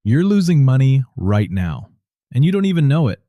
You're losing money right now, and you don't even know it.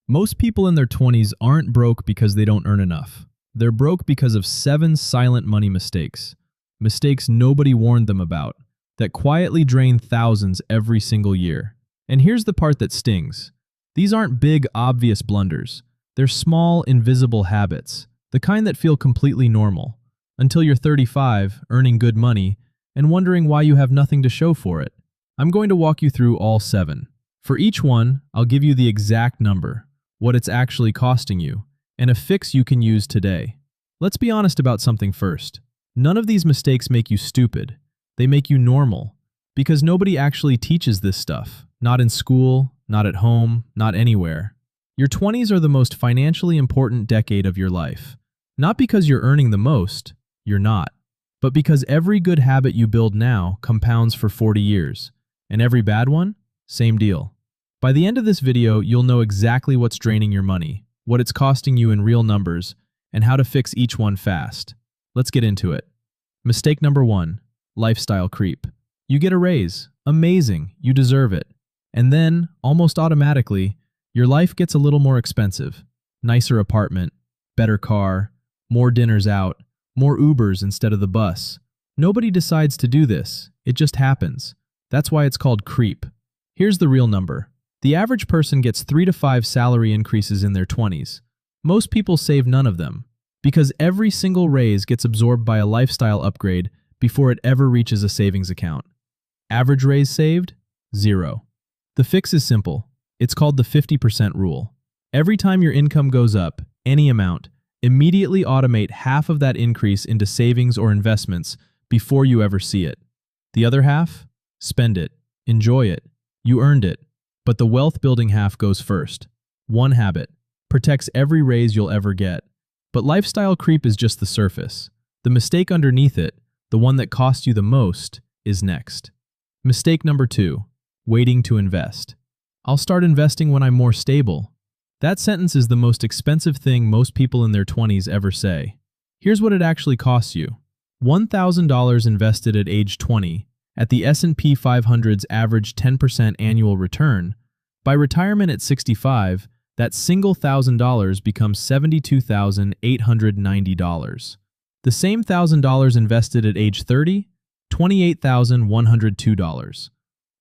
Most people in their 20s aren't broke because they don't earn enough. They're broke because of 7 silent money mistakes. Mistakes nobody warned them about, that quietly drain thousands every single year. And here's the part that stings. These aren't big, obvious blunders. They're small, invisible habits, the kind that feel completely normal, until you're 35, earning good money, and wondering why you have nothing to show for it. I'm going to walk you through all 7. For each one, I'll give you the exact number, what it's actually costing you, and a fix you can use today. Let's be honest about something first. None of these mistakes make you stupid. They make you normal, because nobody actually teaches this stuff. Not in school, not at home, not anywhere. Your 20s are the most financially important decade of your life. Not because you're earning the most, you're not, but because every good habit you build now compounds for 40 years. And every bad one? Same deal. By the end of this video, you'll know exactly what's draining your money, what it's costing you in real numbers, and how to fix each one fast. Let's get into it. Mistake number 1, lifestyle creep. You get a raise. Amazing, you deserve it. And then, almost automatically, your life gets a little more expensive. Nicer apartment, better car, more dinners out, more Ubers instead of the bus. Nobody decides to do this, it just happens. That's why it's called creep. Here's the real number. The average person gets 3 to 5 salary increases in their 20s. Most people save none of them, because every single raise gets absorbed by a lifestyle upgrade before it ever reaches a savings account. Average raise saved? 0. The fix is simple. It's called the 50% rule. Every time your income goes up, any amount, immediately automate half of that increase into savings or investments before you ever see it. The other half? Spend it. Enjoy it. You earned it. But the wealth-building half goes first. One habit. Protects every raise you'll ever get. But lifestyle creep is just the surface. The mistake underneath it, the one that costs you the most, is next. Mistake number 2. Waiting to invest. I'll start investing when I'm more stable. That sentence is the most expensive thing most people in their 20s ever say. Here's what it actually costs you. $1,000 invested at age 20, at the S&P 500's average 10% annual return. By retirement at 65, that single $1,000 becomes $72,890. The same $1,000 invested at age 30, $28,102.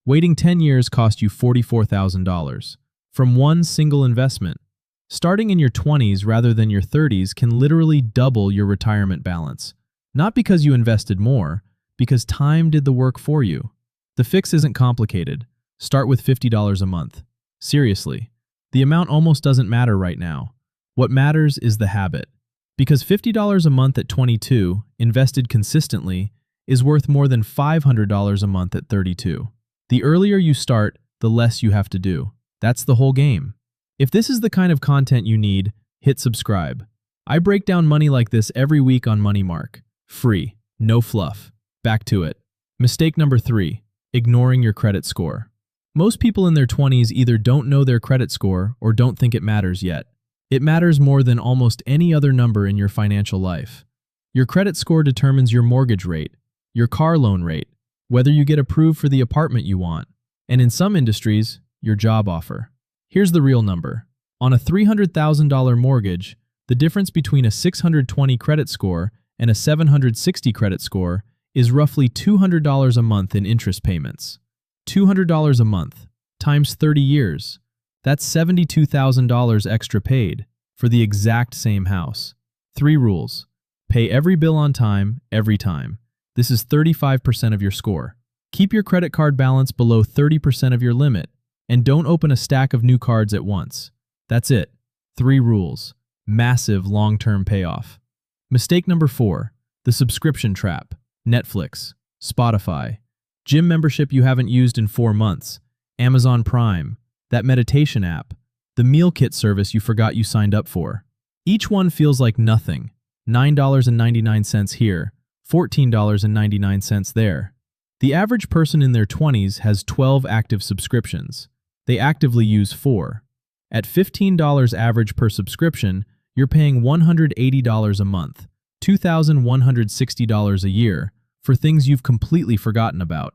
Waiting 10 years cost you $44,000 from one single investment. Starting in your 20s rather than your 30s can literally double your retirement balance. Not because you invested more, because time did the work for you. The fix isn't complicated. Start with $50 a month. Seriously, the amount almost doesn't matter right now. What matters is the habit. Because $50 a month at 22, invested consistently, is worth more than $500 a month at 32. The earlier you start, the less you have to do. That's the whole game. If this is the kind of content you need, hit subscribe. I break down money like this every week on Money Mark. Free, no fluff. Back to it. Mistake number 3, ignoring your credit score. Most people in their 20s either don't know their credit score or don't think it matters yet. It matters more than almost any other number in your financial life. Your credit score determines your mortgage rate, your car loan rate, whether you get approved for the apartment you want, and in some industries, your job offer. Here's the real number. On a $300,000 mortgage, the difference between a 620 credit score and a 760 credit score is roughly $200 a month in interest payments. $200 a month, times 30 years. That's $72,000 extra paid for the exact same house. 3 rules. Pay every bill on time, every time. This is 35% of your score. Keep your credit card balance below 30% of your limit, and don't open a stack of new cards at once. That's it. 3 rules. Massive long-term payoff. Mistake number 4, the subscription trap. Netflix, Spotify, gym membership you haven't used in 4 months, Amazon Prime, that meditation app, the meal kit service you forgot you signed up for. Each one feels like nothing. $9.99 here, $14.99 there. The average person in their 20s has 12 active subscriptions. They actively use 4. At $15 average per subscription, you're paying $180 a month, $2,160 a year, for things you've completely forgotten about.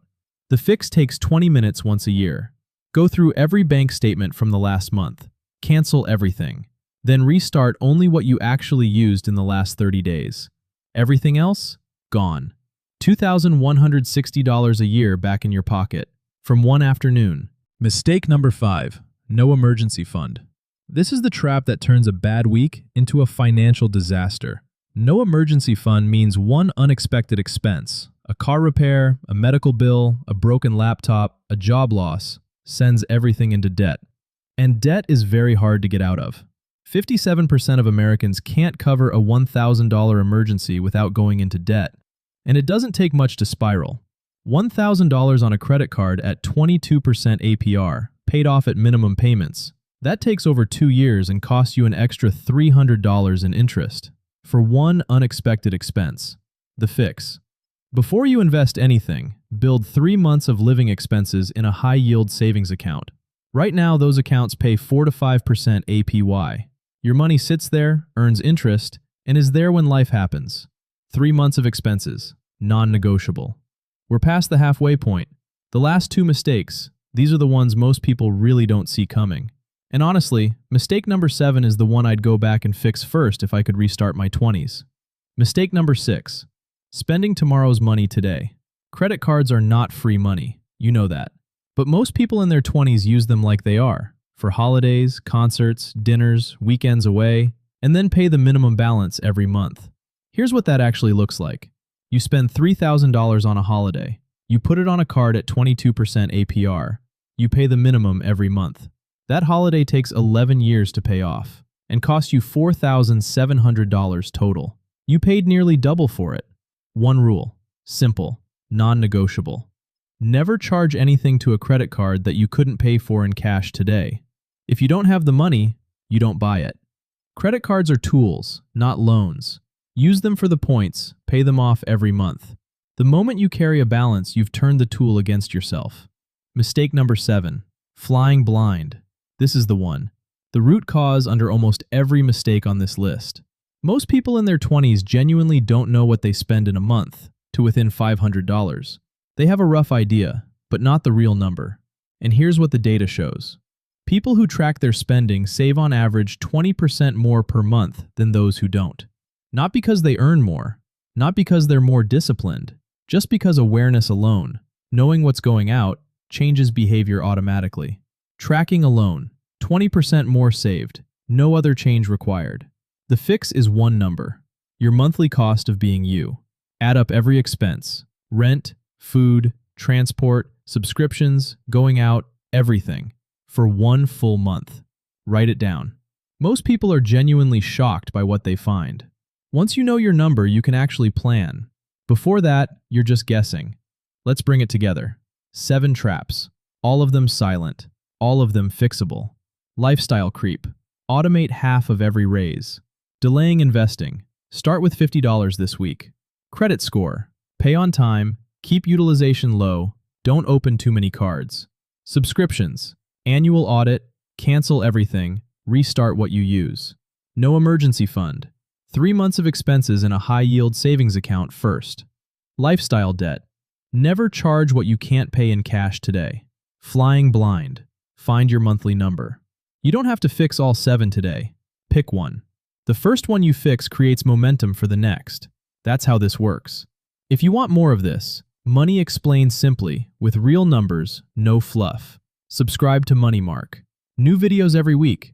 The fix takes 20 minutes once a year. Go through every bank statement from the last month. Cancel everything. Then restart only what you actually used in the last 30 days. Everything else? Gone. $2,160 a year back in your pocket. From one afternoon. Mistake number 5. No emergency fund. This is the trap that turns a bad week into a financial disaster. No emergency fund means one unexpected expense. A car repair, a medical bill, a broken laptop, a job loss sends everything into debt. And debt is very hard to get out of. 57% of Americans can't cover a $1,000 emergency without going into debt. And it doesn't take much to spiral. $1,000 on a credit card at 22% APR, paid off at minimum payments. That takes over 2 years and costs you an extra $300 in interest for one unexpected expense. The fix. Before you invest anything, build 3 months of living expenses in a high-yield savings account. Right now, those accounts pay 4 to 5% APY. Your money sits there, earns interest, and is there when life happens. 3 months of expenses, non-negotiable. We're past the halfway point. The last 2 mistakes, these are the ones most people really don't see coming. And honestly, mistake number 7 is the one I'd go back and fix first if I could restart my 20s. Mistake number 6. Spending tomorrow's money today. Credit cards are not free money, you know that. But most people in their 20s use them like they are, for holidays, concerts, dinners, weekends away, and then pay the minimum balance every month. Here's what that actually looks like. You spend $3,000 on a holiday. You put it on a card at 22% APR. You pay the minimum every month. That holiday takes 11 years to pay off and costs you $4,700 total. You paid nearly double for it. One rule. Simple. Non-negotiable. Never charge anything to a credit card that you couldn't pay for in cash today. If you don't have the money, you don't buy it. Credit cards are tools, not loans. Use them for the points, pay them off every month. The moment you carry a balance, you've turned the tool against yourself. Mistake number 7. Flying blind. This is the one. The root cause under almost every mistake on this list. Most people in their 20s genuinely don't know what they spend in a month, to within $500. They have a rough idea, but not the real number. And here's what the data shows. People who track their spending save on average 20% more per month than those who don't. Not because they earn more, not because they're more disciplined, just because awareness alone, knowing what's going out, changes behavior automatically. Tracking alone, 20% more saved, no other change required. The fix is one number, your monthly cost of being you. Add up every expense, rent, food, transport, subscriptions, going out, everything, for one full month. Write it down. Most people are genuinely shocked by what they find. Once you know your number, you can actually plan. Before that, you're just guessing. Let's bring it together. 7 traps, all of them silent, all of them fixable. Lifestyle creep. Automate half of every raise. Delaying investing. Start with $50 this week. Credit score. Pay on time, keep utilization low, don't open too many cards. Subscriptions. Annual audit, cancel everything, restart what you use. No emergency fund. 3 months of expenses in a high-yield savings account first. Lifestyle debt. Never charge what you can't pay in cash today. Flying blind. Find your monthly number. You don't have to fix all 7 today. Pick one. The first one you fix creates momentum for the next. That's how this works. If you want more of this, Money Explained Simply, with real numbers, no fluff. Subscribe to Money Mark. New videos every week.